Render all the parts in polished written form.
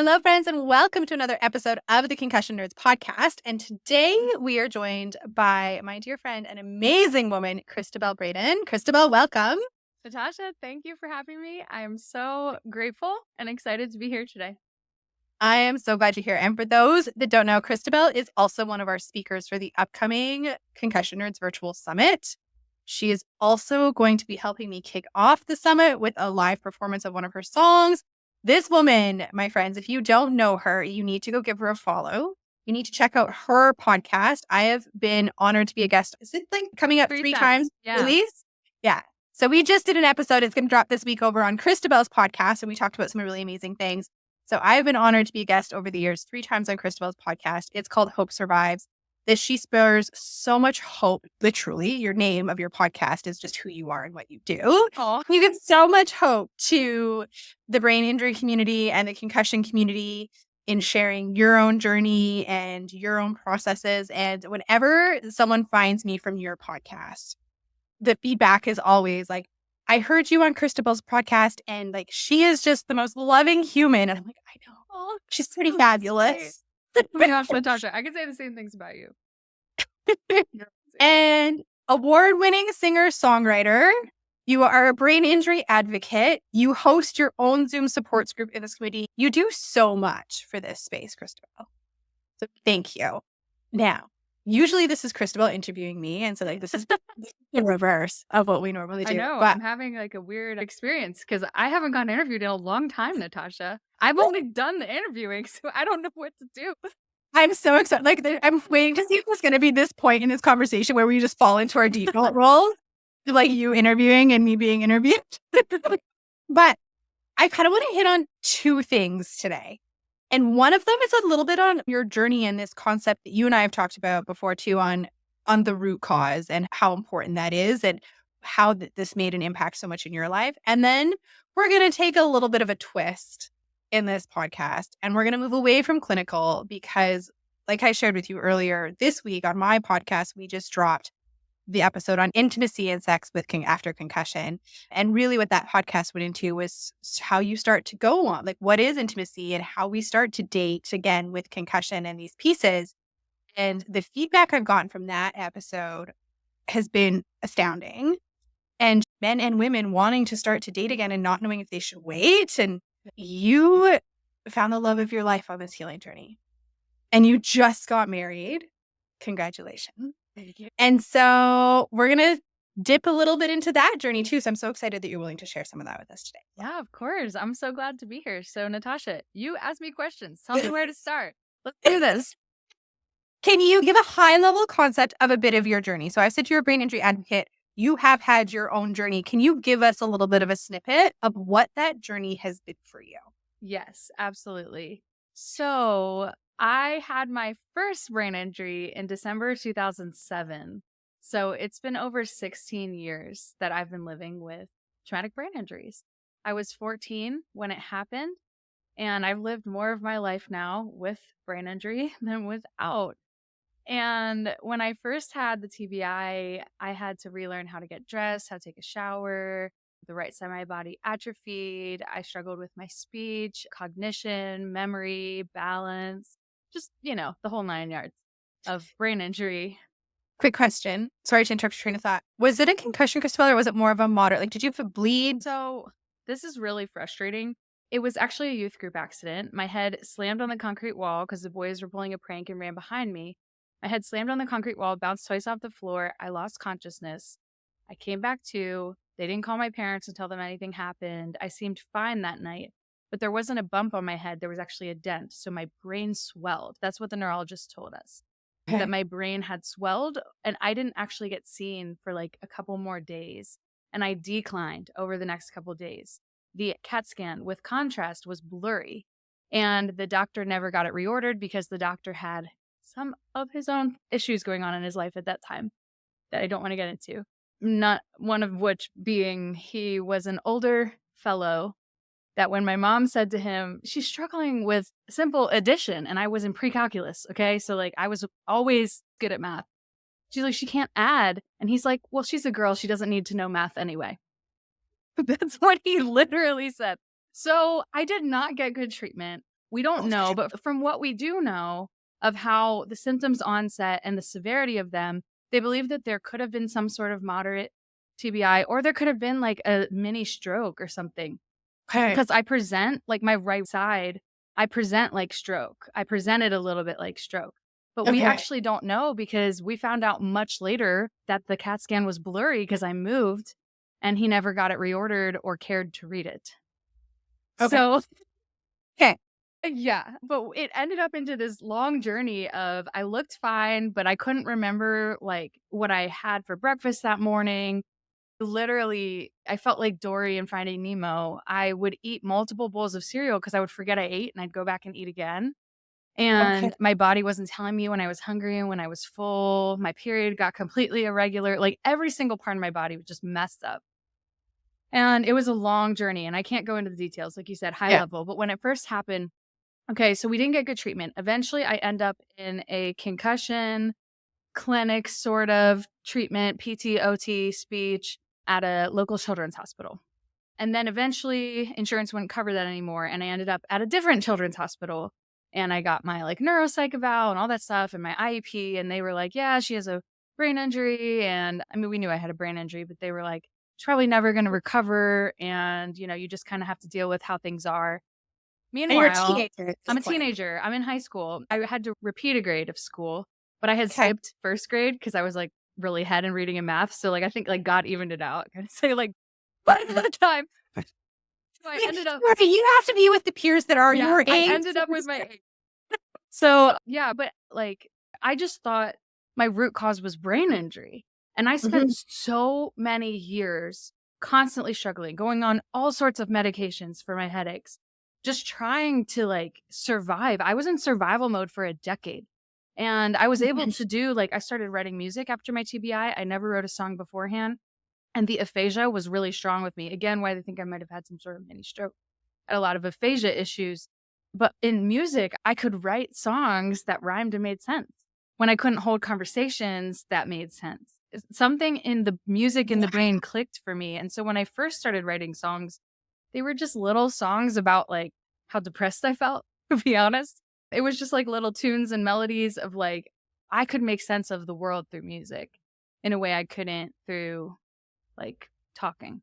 Hello, friends, and welcome to another episode of the Concussion Nerds podcast. And today we are joined by my dear friend and amazing woman, Cristabelle Braden. Cristabelle, welcome. Natasha, thank you for having me. I am so grateful and excited to be here today. I am so glad you're here. And for those that don't know, Cristabelle is also one of our speakers for the upcoming Concussion Nerds Virtual Summit. She is also going to be helping me kick off the summit with a live performance of one of her songs. This woman, my friends, if you don't know her, you need to go give her a follow. You need to check out her podcast. I have been honored to be a guest. Is it like coming up three times? Yeah. Release? Yeah. So we just did an episode. It's going to drop this week over on Cristabelle's podcast, and we talked about some really amazing things. So I've been honored to be a guest over the years 3 times on Cristabelle's podcast. It's called Hope Survives. She spurs so much hope. Literally, your name of your podcast is just who you are and what you do. Aww. You give so much hope to the brain injury community and the concussion community in sharing your own journey and your own processes. And whenever someone finds me from your podcast, the feedback is always like, I heard you on Cristabelle's podcast, and like, she is just the most loving human. And I'm like, I know. Oh, she's pretty fabulous. Oh my gosh, Natasha, I can say the same things about you. And award-winning singer-songwriter. You are a brain injury advocate. You host your own Zoom supports group in this community. You do so much for this space, Cristabelle. So thank you. Now, usually this is Cristabelle interviewing me. And so like this is the reverse of what we normally do. I know. But I'm having like a weird experience because I haven't gotten interviewed in a long time, Natasha. I've only done the interviewing, so I don't know what to do. I'm so excited. Like, I'm waiting to see if there's going to be this point in this conversation where we just fall into our default role, like you interviewing and me being interviewed. But I kind of want to hit on 2 things today. And one of them is a little bit on your journey and this concept that you and I have talked about before too, on the root cause and how important that is and how this made an impact so much in your life. And then we're going to take a little bit of a twist in this podcast, and we're going to move away from clinical because, like I shared with you earlier, this week on my podcast, we just dropped the episode on intimacy and sex with after concussion. And really what that podcast went into was how you start to go on, like what is intimacy and how we start to date again with concussion and these pieces. And the feedback I've gotten from that episode has been astounding. And men and women wanting to start to date again and not knowing if they should wait. And you found the love of your life on this healing journey. And you just got married. Congratulations. Thank you. And so we're going to dip a little bit into that journey too. So I'm so excited that you're willing to share some of that with us today. Yeah, of course. I'm so glad to be here. So, Natasha, you ask me questions. Tell me where to start. Let's do this. Can you give a high-level concept of a bit of your journey? So I said you're a brain injury advocate. You have had your own journey. Can you give us a little bit of a snippet of what that journey has been for you? Yes, absolutely. So I had my first brain injury in December 2007. So it's been over 16 years that I've been living with traumatic brain injuries. I was 14 when it happened, and I've lived more of my life now with brain injury than without. And when I first had the TBI, I had to relearn how to get dressed, how to take a shower. The right side of my body atrophied. I struggled with my speech, cognition, memory, balance, just, the whole 9 yards of brain injury. Quick question. Sorry to interrupt your train of thought. Was it a concussion, Cristabelle, or was it more of a moderate? Like, did you have a bleed? So this is really frustrating. It was actually a youth group accident. My head slammed on the concrete wall because the boys were pulling a prank and ran behind me. My head slammed on the concrete wall, bounced twice off the floor. I lost consciousness. I came back to. They didn't call my parents and tell them anything happened. I seemed fine that night, but there wasn't a bump on my head. There was actually a dent. So my brain swelled. That's what the neurologist told us, that my brain had swelled, and I didn't actually get seen for like a couple more days. And I declined over the next couple days. The CAT scan with contrast was blurry, and the doctor never got it reordered because the doctor had some of his own issues going on in his life at that time that I don't want to get into. Not one of which being he was an older fellow that when my mom said to him, she's struggling with simple addition, and I was in pre-calculus, okay? So like I was always good at math. She's like, she can't add. And he's like, well, she's a girl. She doesn't need to know math anyway. That's what he literally said. So I did not get good treatment. We don't know, Okay. but from what we do know of how the symptoms onset and the severity of them, they believe that there could have been some sort of moderate TBI, or there could have been like a mini stroke or something. Okay. Because I present like my right side, I present like stroke. I presented a little bit like stroke. But we Okay. actually don't know because we found out much later that the CAT scan was blurry because I moved and he never got it reordered or cared to read it. Okay. So Okay. yeah, but it ended up into this long journey of I looked fine, but I couldn't remember like what I had for breakfast that morning. Literally, I felt like Dory in Finding Nemo. I would eat multiple bowls of cereal because I would forget I ate and I'd go back and eat again. Okay. And my body wasn't telling me when I was hungry and when I was full. My period got completely irregular. Like every single part of my body was just messed up. And it was a long journey. And I can't go into the details, like you said, high Yeah. level. But when it first happened, okay, so we didn't get good treatment. Eventually, I end up in a concussion clinic sort of treatment, PT, OT, speech at a local children's hospital. And then eventually insurance wouldn't cover that anymore. And I ended up at a different children's hospital and I got my like neuropsych eval and all that stuff and my IEP. And they were like, yeah, she has a brain injury. And I mean, we knew I had a brain injury, but they were like, she's probably never going to recover. And, you know, you just kind of have to deal with how things are. And you're a Meanwhile, teenager at this I'm a point. teenager. I'm in high school. I had to repeat a grade of school, but I had Okay. skipped first grade because I was like really ahead in reading and math. So like I think like God evened it out. I say like one at a time. So I ended up, Right, you have to be with the peers that are yeah, your I age. ended up with my age. So yeah, but like I just thought my root cause was brain injury. And I spent Mhm. so many years constantly struggling, going on all sorts of medications for my headaches, just trying to like survive. I was in survival mode for a decade. And I was able to do like I started writing music after my TBI. I never wrote a song beforehand. And the aphasia was really strong with me. Again, why they think I might have had some sort of mini stroke. I had a lot of aphasia issues. But in music, I could write songs that rhymed and made sense when I couldn't hold conversations that made sense. Something in the music in the brain clicked for me. And so when I first started writing songs, they were just little songs about like how depressed I felt, to be honest. It was just like little tunes and melodies of like, I could make sense of the world through music in a way I couldn't through like talking.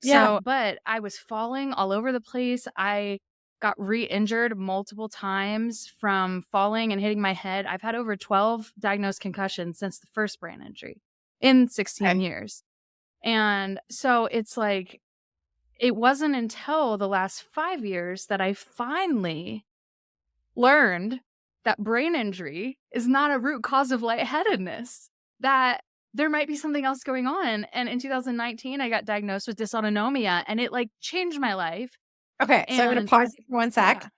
Yeah. So, but I was falling all over the place. I got re-injured multiple times from falling and hitting my head. I've had over 12 diagnosed concussions since the first brain injury in 16 Okay. years. And so it's like, it wasn't until the last 5 years that I finally learned that brain injury is not a root cause of lightheadedness, that there might be something else going on. And in 2019, I got diagnosed with dysautonomia and it like changed my life. Okay. So I'm going to And pause you for one sec. yeah,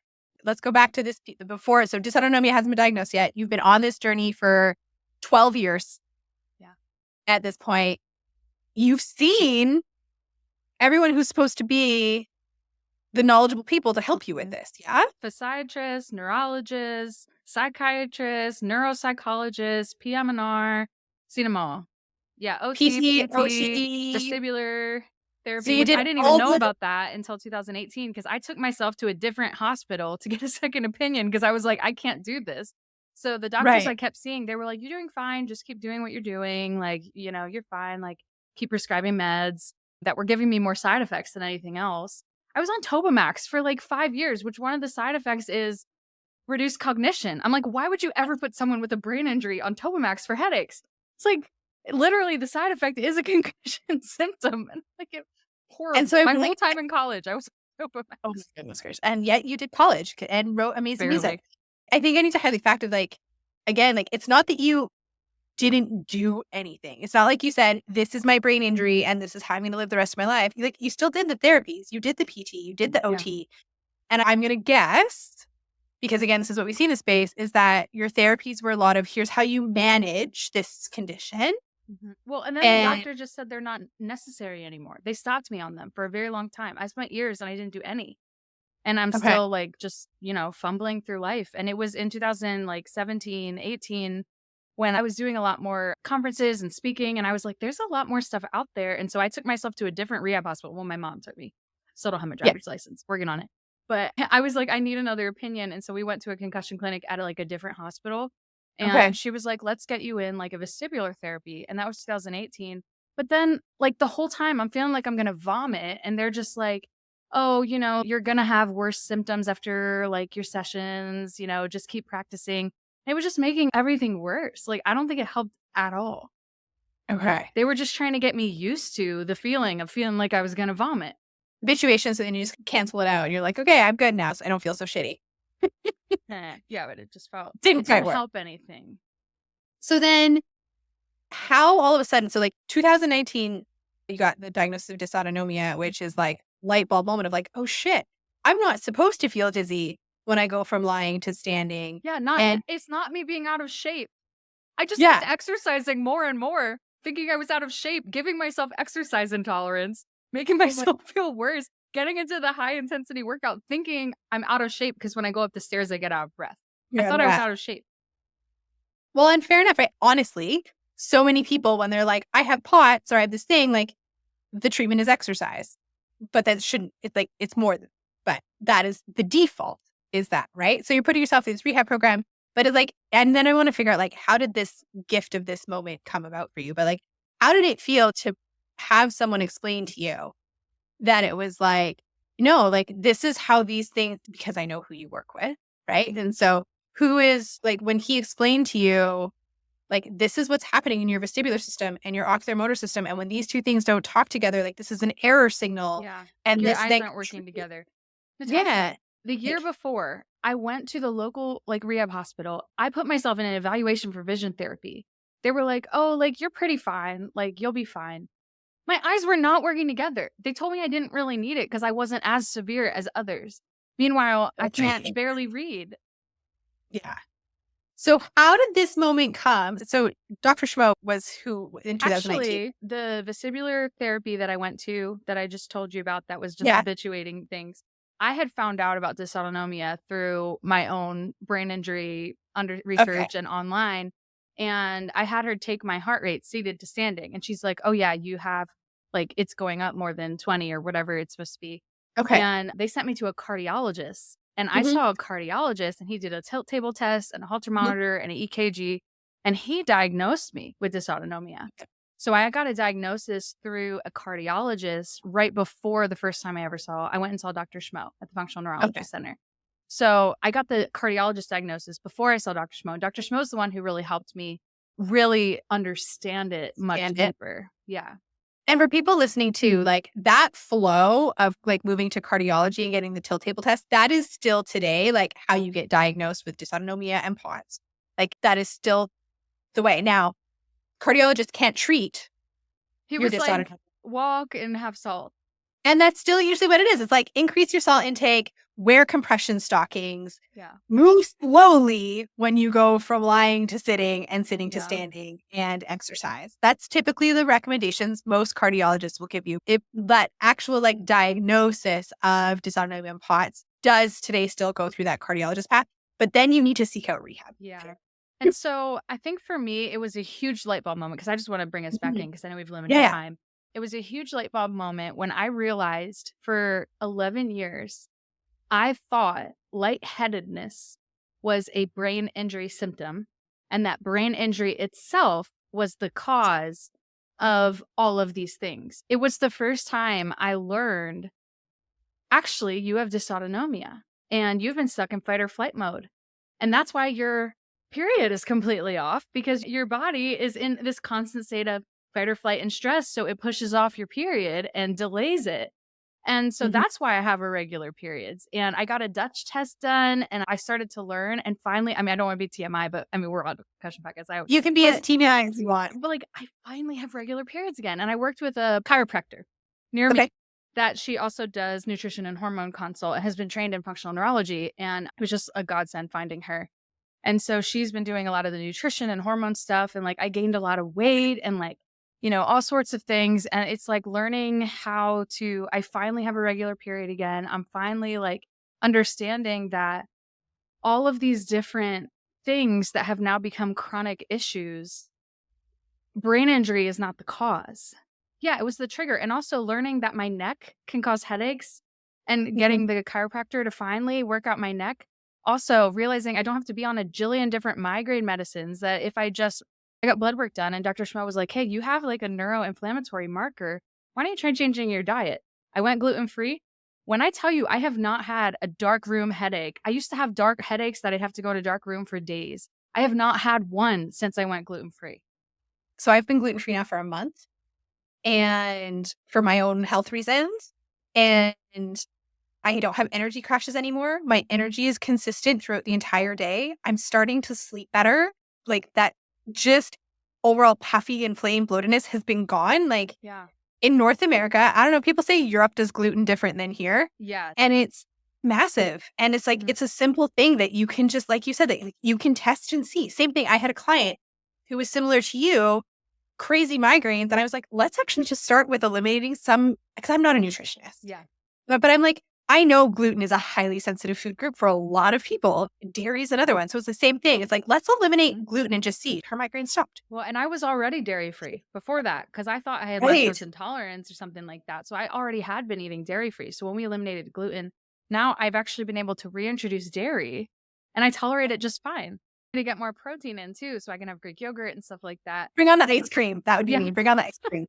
Let's go back to this before. So dysautonomia hasn't been diagnosed yet. You've been on this journey for 12 years yeah. at this point. You've seen everyone who's supposed to be the knowledgeable people to help you with this. Yeah. Physiatrists, neurologists, psychiatrists, neuropsychologists, PM&R, seen them all. Yeah, OT, PT, PT, OT. vestibular So therapy, you which did I didn't even all know the, about that until 2018 because I took myself to a different hospital to get a second opinion because I was like, I can't do this. So the doctors right. I kept seeing, they were like, you're doing fine. Just keep doing what you're doing. Like, you know, you're fine. Like, keep prescribing meds that were giving me more side effects than anything else. I was on Tobamax for like 5 years, which one of the side effects is reduced cognition. I'm like, why would you ever put someone with a brain injury on Tobamax for headaches? It's like literally the side effect is a concussion symptom. And like it And horrible. so I My really, whole time in college, I was on oh my Tobamax. goodness gracious. And yet you did college and wrote amazing music. Barely. I think I need to highlight the fact of like, again, like it's not that you didn't do anything. It's not like you said, this is my brain injury and this is how I'm going to live the rest of my life. Like you still did the therapies, you did the PT, you did the Yeah. OT. And I'm going to guess, because again, this is what we see in the space, is that your therapies were a lot of here's how you manage this condition. Well, and then the And doctor just said they're not necessary anymore. They stopped me on them for a very long time. I spent years and I didn't do any. And I'm okay. still like just, you know, fumbling through life. And it was in 2017, 18 when I was doing a lot more conferences and speaking. And I was like, there's a lot more stuff out there. And so I took myself to a different rehab hospital. Well, my mom took me. Still don't have my Yeah. driver's license. Working on it. But I was like, I need another opinion. And so we went to a concussion clinic at like a different hospital. Okay. And she was like, let's get you in like a vestibular therapy. And that was 2018. But then, like, the whole time I'm feeling like I'm going to vomit. And they're just like, oh, you're going to have worse symptoms after like your sessions, just keep practicing. It was just making everything worse. Like, I don't think it helped at all. Okay. They were just trying to get me used to the feeling of feeling like I was going to vomit. Habituation, so then you just cancel it out. And you're like, okay, I'm good now, so I don't feel so shitty. Yeah, but it just felt, Didn't it quite didn't work. help anything. So then how all of a sudden, so like 2019, you got the diagnosis of dysautonomia, which is like light bulb moment of like, oh shit, I'm not supposed to feel dizzy when I go from lying to standing. Yeah, And it's not me being out of shape. I just yeah, kept exercising more and more, thinking I was out of shape, giving myself exercise intolerance, making myself feel worse, getting into the high intensity workout, thinking I'm out of shape because when I go up the stairs, I get out of breath. I thought I was out of shape. well, and fair enough, right? Honestly, so many people, when they're like, I have POTS or I have this thing, like the treatment is exercise, but that shouldn't, it's like, it's more than, but that is the default is that, right? So you're putting yourself in this rehab program, but it's like, and then I want to figure out like, how did this gift of this moment come about for you? But like, how did it feel to have someone explain to you that it was like, no, like, this is how these things, because I know who you work with, right? And so who is like, when he explained to you, like, this is what's happening in your vestibular system and your oculomotor system. And when these two things don't talk together, like, this is an error signal. Yeah. And Your this eyes then, aren't working together. Natasha, yeah. the year Like, before, I went to the local like rehab hospital. I put myself in an evaluation for vision therapy. They were like, "Oh, like you're pretty fine. Like you'll be fine." My eyes were not working together. They told me I didn't really need it because I wasn't as severe as others. Meanwhile, I can't barely read. yeah. So how did this moment come? So Dr. Schmo was who in 2019? Actually, the vestibular therapy that I went to that I just told you about that was just Yeah. habituating things. I had found out about dysautonomia through my own brain injury under Okay. research and online. And I had her take my heart rate seated to standing. And she's like, oh, yeah, you have like it's going up more than 20 or whatever it's supposed to be. Okay. And they sent me to a cardiologist. And I Hmm. saw a cardiologist and he did a tilt table test and a Holter Hmm. monitor and an EKG. And he diagnosed me with dysautonomia. So I got a diagnosis through a cardiologist right before the first time I went and saw Dr. Schmo at the Functional Neurology Okay. Center. So I got the cardiologist diagnosis before I saw Dr. Schmo. Dr. Schmo is the one who really helped me really understand it much And deeper. Yeah. And for people listening to, like, that flow of like moving to cardiology and getting the tilt table test, that is still today, like, how you get diagnosed with dysautonomia and POTS. Like, that is still the way. Now, cardiologists can't treat He your was like, dysautonomia. walk and have salt. And that's still usually what it is. It's like, increase your salt intake, wear compression stockings, Yeah. move slowly when you go from lying to sitting and sitting to Yeah. standing, and exercise. That's typically the recommendations most cardiologists will give you. If that actual like diagnosis of dysautonomia and POTS does today still go through that cardiologist path, but then you need to seek out rehab. Yeah. And so I think for me, it was a huge light bulb moment because I just want to bring us back Mhm. in because I know we have limited Yeah, yeah. time. It was a huge light bulb moment when I realized for 11 years, I thought lightheadedness was a brain injury symptom and that brain injury itself was the cause of all of these things. It was the first time I learned actually, you have dysautonomia and you've been stuck in fight or flight mode. And that's why your period is completely off because your body is in this constant state of fight or flight and stress. So it pushes off your period and delays it. And so Mhm. that's why I have irregular periods. And I got a Dutch test done and I started to learn. And finally, I mean, I don't want to be TMI, but I mean, we're on concussion podcast. You can be as But, TMI as you want. but like, I finally have regular periods again. And I worked with a chiropractor near me Okay. that she also does nutrition and hormone consult and has been trained in functional neurology. And it was just a godsend finding her. And so she's been doing a lot of the nutrition and hormone stuff. And like I gained a lot of weight and like, all sorts of things. And it's like learning how to, I finally have a regular period again. I'm finally like understanding that all of these different things that have now become chronic issues, brain injury is not the cause. Yeah, it was the trigger. And also learning that my neck can cause headaches and getting the chiropractor to finally work out my neck. Also realizing I don't have to be on a jillion different migraine medicines, that if I got blood work done and Dr. Schmo was like, hey, you have like a neuroinflammatory marker. Why don't you try changing your diet? I went gluten-free. When I tell you I have not had a dark room headache, I used to have dark headaches that I'd have to go to a dark room for days. I have not had one since I went gluten-free. So I've been gluten-free now for a month, and for my own health reasons, and I don't have energy crashes anymore. My energy is consistent throughout the entire day. I'm starting to sleep better. Like that just overall puffy, inflamed bloatedness has been gone. Like Yeah. in North America, I don't know, people say Europe does gluten different than here. Yeah. And it's massive. And it's like, it's a simple thing that you can just, like you said, that you can test and see. Same thing. I had a client who was similar to you, crazy migraines. And I was like, let's actually just start with eliminating some, because I'm not a nutritionist. Yeah. But I'm like, I know gluten is a highly sensitive food group for a lot of people. Dairy is another one. So it's the same thing. It's like, let's eliminate gluten and just see. Her migraine stopped. Well, and I was already dairy-free before that because I thought I had Right. lactose intolerance or something like that. So I already had been eating dairy-free. So when we eliminated gluten, now I've actually been able to reintroduce dairy and I tolerate it just fine. To get more protein in too, so I can have Greek yogurt and stuff like that. Bring on the ice cream. That would be Yeah. me. Bring on the ice cream.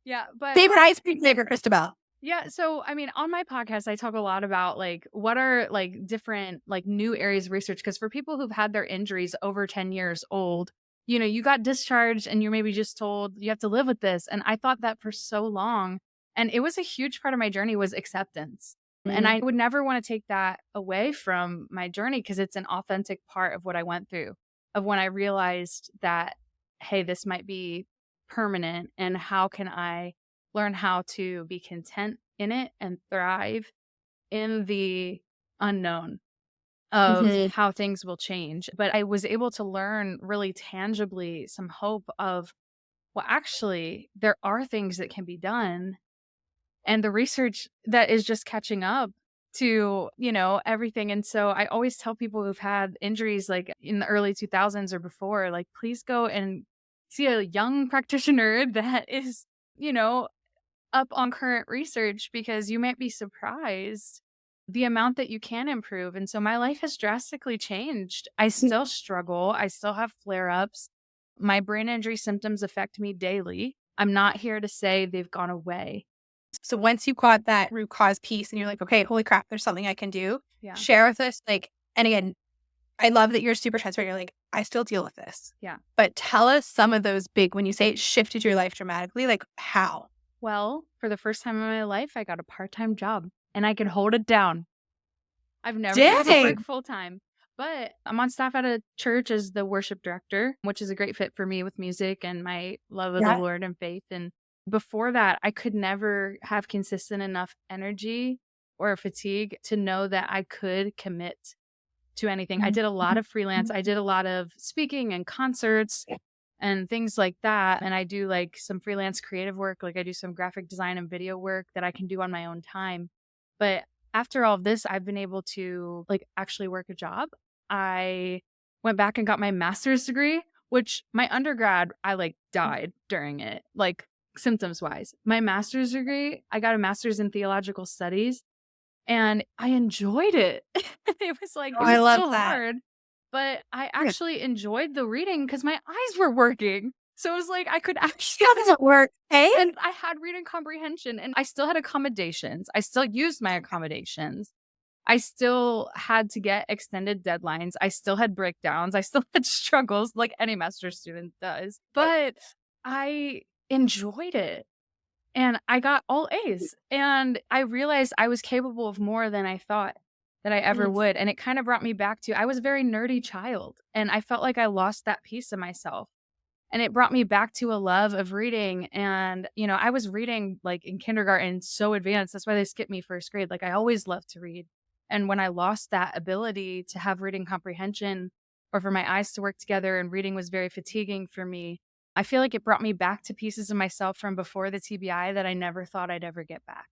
Yeah, but Favorite ice cream flavor, Cristabelle. yeah, so I mean, on my podcast, I talk a lot about like what are like different like new areas of research. Because for people who've had their injuries over 10 years old, you know, you got discharged and you're maybe just told you have to live with this. And I thought that for so long. And it was a huge part of my journey was acceptance. And I would never want to take that away from my journey because it's an authentic part of what I went through, of when I realized that, hey, this might be permanent. And how can I learn how to be content in it and thrive in the unknown of how things will change. But I was able to learn really tangibly some hope of, well, actually, there are things that can be done. And the research that is just catching up to, you know, everything. And so I always tell people who've had injuries like in the early 2000s or before, like, please go and see a young practitioner that is, you know, up on current research because you might be surprised the amount that you can improve. And so my life has drastically changed. I still struggle. I still have flare ups. My brain injury symptoms affect me daily. I'm not here to say they've gone away. So once you got that root cause piece and you're like, okay, holy crap, there's something I can do. Yeah. Share with us. Like, and again, I love that you're super transparent. You're like, I still deal with this. Yeah. But tell us some of those big, when you say it shifted your life dramatically, like how? Well, for the first time in my life, I got a part-time job and I could hold it down. I've never had to work full time, but I'm on staff at a church as the worship director, which is a great fit for me with music and my love of the Lord and faith. And before that, I could never have consistent enough energy or fatigue to know that I could commit to anything. I did a lot of freelance. I did a lot of speaking and concerts and things like that. And I do like some freelance creative work. Like I do some graphic design and video work that I can do on my own time. But after all of this, I've been able to like actually work a job. I went back and got my master's degree, which my undergrad, I like died during it, like symptoms wise. My master's degree, I got a master's in theological studies and I enjoyed it. It was like, it was I love so that. hard, but I actually enjoyed the reading because my eyes were working. So it was like I could actually How does it work? Hey? and I had reading comprehension and I still had accommodations. I still used my accommodations. I still had to get extended deadlines. I still had breakdowns. I still had struggles like any master's student does, but I enjoyed it. And I got all A's. And I realized I was capable of more than I thought that I ever would. And it kind of brought me back to I was a very nerdy child. And I felt like I lost that piece of myself. And it brought me back to a love of reading. And, you know, I was reading like in kindergarten so advanced. That's why they skipped me first grade. Like I always loved to read. And when I lost that ability to have reading comprehension or for my eyes to work together and reading was very fatiguing for me, I feel like it brought me back to pieces of myself from before the TBI that I never thought I'd ever get back.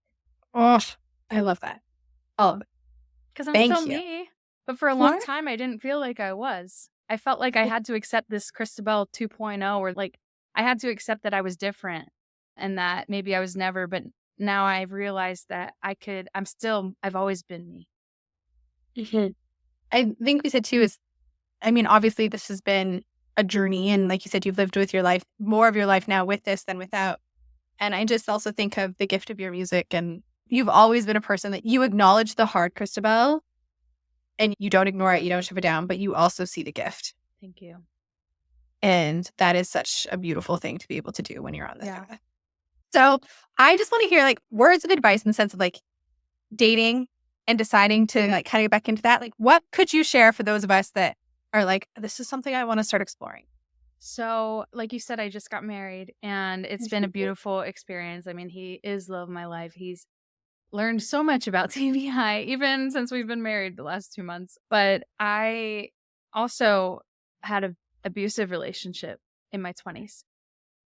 Oh, I love that. Oh, because I'm thank still you. me. But for a long time, I didn't feel like I was. I felt like I had to accept this Christabelle 2.0 or like I had to accept that I was different and that maybe I was never, but now I've realized that I've always been me. Mhm. I think we said too is, I mean, obviously this has been a journey. And like you said, you've lived with your life, more of your life now with this than without. And I just also think of the gift of your music. And you've always been a person that you acknowledge the hard, Christabel, and you don't ignore it. You don't shove it down, but you also see the gift. Thank you. And that is such a beautiful thing to be able to do when you're on this Yeah. path. So I just want to hear like words of advice in the sense of like dating and deciding to like kind of get back into that. Like, what could you share for those of us that are like, this is something I want to start exploring? So, like you said, I just got married and it's been a beautiful experience. I mean, he is the love of my life. He's learned so much about TBI, even since we've been married the last 2 months. But I also had an abusive relationship in my 20s.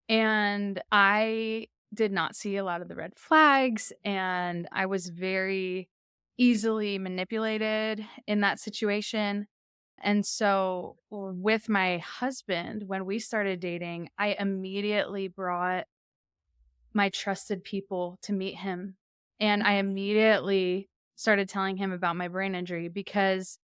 And I did not see a lot of the red flags. And I was very easily manipulated in that situation. And so, with my husband, when we started dating, I immediately brought my trusted people to meet him. And I immediately started telling him about my brain injury because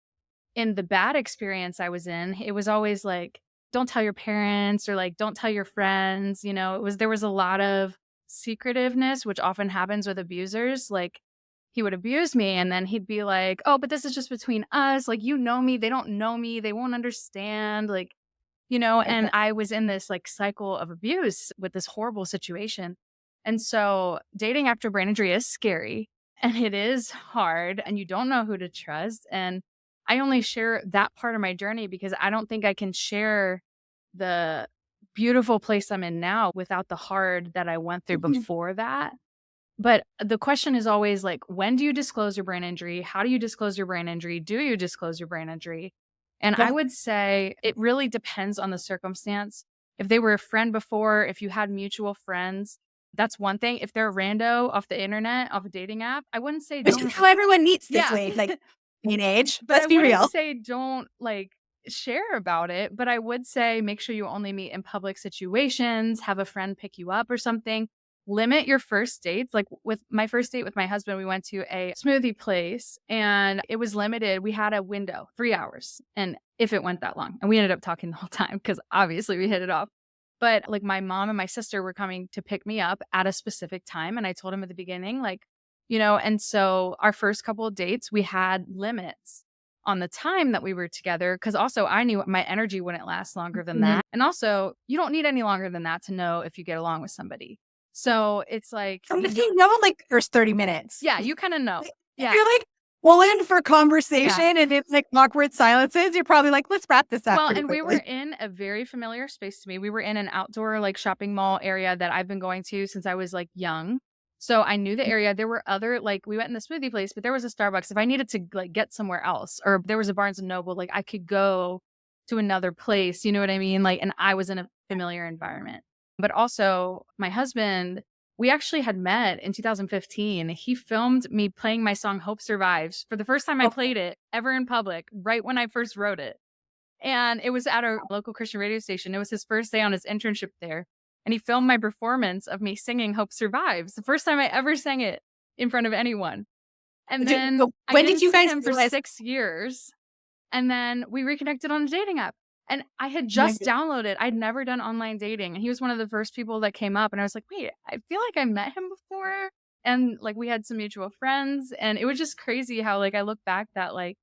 in the bad experience I was in, it was always like, don't tell your parents or like, don't tell your friends. There was a lot of secretiveness, which often happens with abusers. Like, he would abuse me and then he'd be like, oh, but this is just between us. Like, you know me. They don't know me. They won't understand. Like, and I was in this like cycle of abuse with this horrible situation. And so dating after brain injury is scary and it is hard and you don't know who to trust. And I only share that part of my journey because I don't think I can share the beautiful place I'm in now without the hard that I went through before that. But the question is always like, when do you disclose your brain injury? How do you disclose your brain injury? Do you disclose your brain injury? And I Yeah. would say it really depends on the circumstance. If they were a friend before, if you had mutual friends, that's one thing. If they're a rando off the internet, off a dating app, I wouldn't say Which don't. is how everyone meets this Yeah. way, like in age. But Let's I be wouldn't real. say don't like share about it. But I would say make sure you only meet in public situations, have a friend pick you up or something. Limit your first dates. Like with my first date with my husband, we went to a smoothie place and it was limited. We had a window, 3 hours. And if it went that long, and we ended up talking the whole time because obviously we hit it off. But like my mom and my sister were coming to pick me up at a specific time. And I told him at the beginning, like, and so our first couple of dates, we had limits on the time that we were together. Cause also I knew my energy wouldn't last longer than that. And also, you don't need any longer than that to know if you get along with somebody. So it's like, And if you know, like first 30 minutes, yeah, you kind of know. if Yeah. you're like, well, in for conversation and it's like awkward silences, you're probably like, let's wrap this up Well, pretty and we were quickly. in a very familiar space to me. We were in an outdoor like shopping mall area that I've been going to since I was like young. So I knew the area. There were other like we went in the smoothie place, but there was a Starbucks. If I needed to like get somewhere else, or there was a Barnes and Noble, like I could go to another place. You know what I mean? Like, and I was in a familiar environment. But also, my husband, we actually had met in 2015. He filmed me playing my song "Hope Survives" for the first time I Oh, played it ever in public, right when I first wrote it. And it was at a local Christian radio station. It was his first day on his internship there. And he filmed my performance of me singing Hope Survives, the first time I ever sang it in front of anyone. And then I when did didn't you see guys him for realize? 6 years. And then we reconnected on a dating app. And I had My just downloaded, I'd never done online dating. And he was one of the first people that came up. And I was like, wait, I feel like I met him before. And like we had some mutual friends. And it was just crazy how like I look back that like,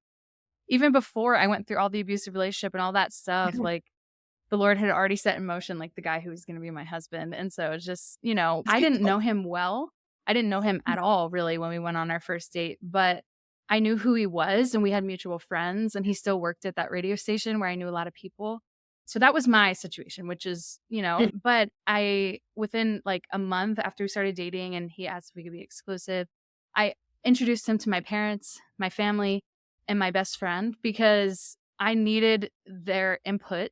even before I went through all the abusive relationship and all that stuff, like the Lord had already set in motion like the guy who was going to be my husband. And so it's just, I didn't know him well. I didn't know him at all really when we went on our first date, but I knew who he was and we had mutual friends and he still worked at that radio station where I knew a lot of people. So that was my situation, which is, but within like a month after we started dating and he asked if we could be exclusive, I introduced him to my parents, my family, and my best friend because I needed their input.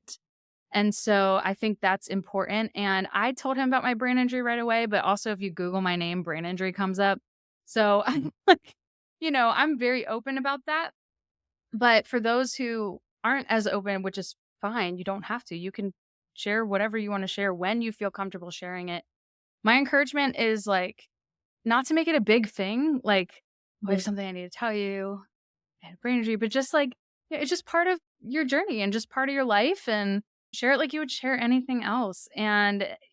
And so I think that's important. And I told him about my brain injury right away, but also if you Google my name, brain injury comes up. So I'm like, I'm very open about that. But for those who aren't as open, which is fine, you don't have to. You can share whatever you want to share when you feel comfortable sharing it. My encouragement is like, not to make it a big thing, like, I have something I need to tell you, I had brain injury, but just like, yeah, it's just part of your journey and just part of your life, and share it like you would share anything else.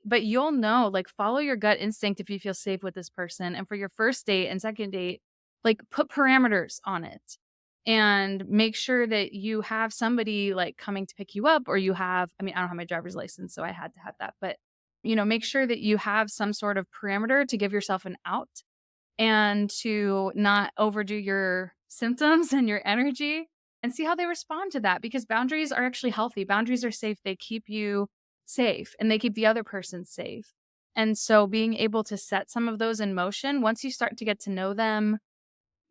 But you'll know, like, follow your gut instinct if you feel safe with this person. And for your first date and second date, like, put parameters on it and make sure that you have somebody like coming to pick you up, or you have, I mean, I don't have my driver's license, so I had to have that, but make sure that you have some sort of parameter to give yourself an out and to not overdo your symptoms and your energy, and see how they respond to that, because boundaries are actually healthy. Boundaries are safe. They keep you safe and they keep the other person safe. And so being able to set some of those in motion, once you start to get to know them,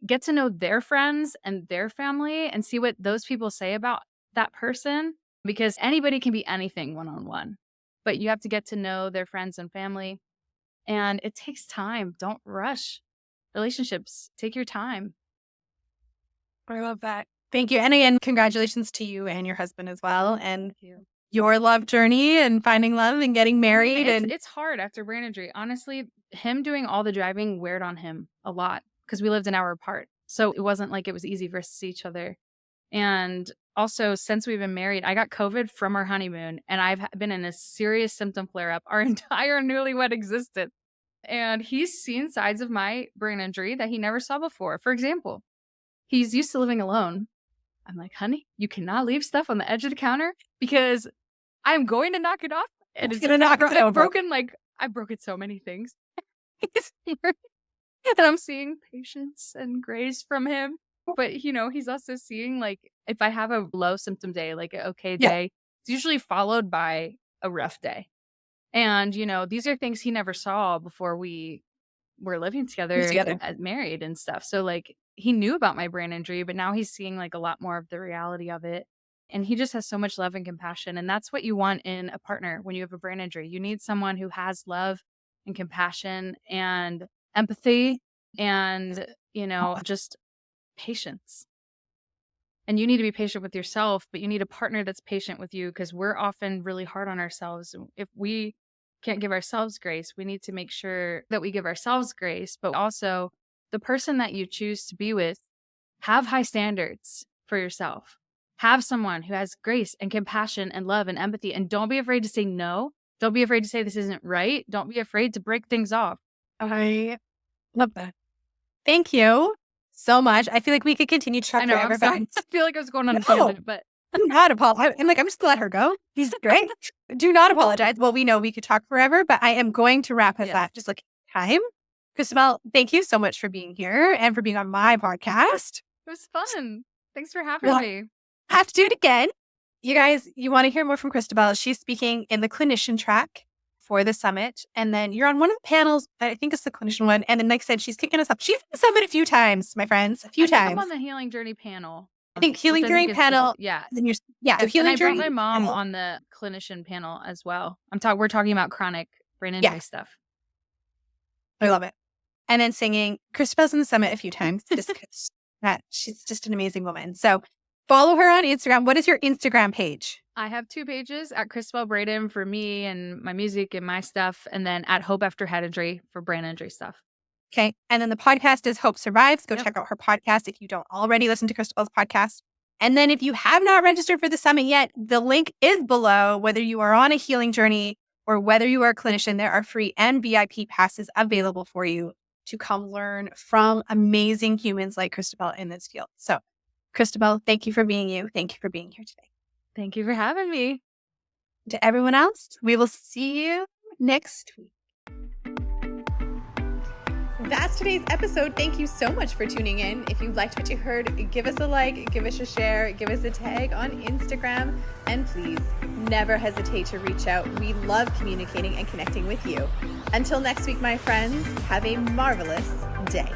get to know their friends and their family, and see what those people say about that person, because anybody can be anything one-on-one, but you have to get to know their friends and family. And it takes time. Don't rush relationships. Take your time. I love that. Thank you. And again, congratulations to you and your husband as well. And Thank you. your love journey and finding love and getting married. It's hard after brain injury. Honestly, him doing all the driving weared on him a lot because we lived an hour apart. So it wasn't like it was easy for us to see each other. And also, since we've been married, I got COVID from our honeymoon, and I've been in a serious symptom flare up our entire newlywed existence. And he's seen sides of my brain injury that he never saw before. For example, he's used to living alone. I'm like, honey, you cannot leave stuff on the edge of the counter because I'm going to knock it off. And it's going to knock it over. Broken. Like, I've broken so many things. And I'm seeing patience and grace from him. But, he's also seeing, like, if I have a low symptom day, like an okay day, it's usually followed by a rough day. And, these are things he never saw before we were living together. Married and stuff. So, like, he knew about my brain injury, but now he's seeing, like, a lot more of the reality of it. And he just has so much love and compassion. And that's what you want in a partner when you have a brain injury. You need someone who has love and compassion and empathy and, just patience. And you need to be patient with yourself, but you need a partner that's patient with you, because we're often really hard on ourselves. If we can't give ourselves grace, we need to make sure that we give ourselves grace, but also the person that you choose to be with, have high standards for yourself. Have someone who has grace and compassion and love and empathy, and don't be afraid to say no. Don't be afraid to say this isn't right. Don't be afraid to break things off. I love that. Thank you so much. I feel like we could continue to talk forever. I feel like I was going on a tangent, but do not apologize. I'm just gonna let her go. He's great. Do not apologize. Well, we know we could talk forever, but I am going to wrap us up. Just like time. Cristabelle, thank you so much for being here and for being on my podcast. It was fun. Thanks for having me. Have to do it again. You guys, you want to hear more from Cristabelle? She's speaking in the clinician track for the summit. And then you're on one of the panels, I think it's the clinician one. And then, like I said, she's kicking us up. She's at the summit a few times, my friends, a few times. I'm on the healing journey panel. I think healing journey panel. Yeah. Then the healing journey. I brought my mom on the clinician panel as well. We're talking about chronic brain injury stuff. I love it. And then singing. Cristabelle's in the summit a few times. Just because she's just an amazing woman. So follow her on Instagram. What is your Instagram page? I have 2 pages, at Cristabelle Braden for me and my music and my stuff, and then at Hope After Head Injury for brain injury stuff. Okay. And then the podcast is Hope Survives. Go check out her podcast if you don't already listen to Cristabelle's podcast. And then if you have not registered for the summit yet, the link is below. Whether you are on a healing journey or whether you are a clinician, there are free and VIP passes available for you to come learn from amazing humans like Cristabelle in this field. So, Cristabelle, thank you for being you. Thank you for being here today. Thank you for having me. To everyone else, we will see you next week. That's today's episode. Thank you so much for tuning in. If you liked what you heard, give us a like, give us a share, give us a tag on Instagram, and please never hesitate to reach out. We love communicating and connecting with you. Until next week, my friends, have a marvelous day.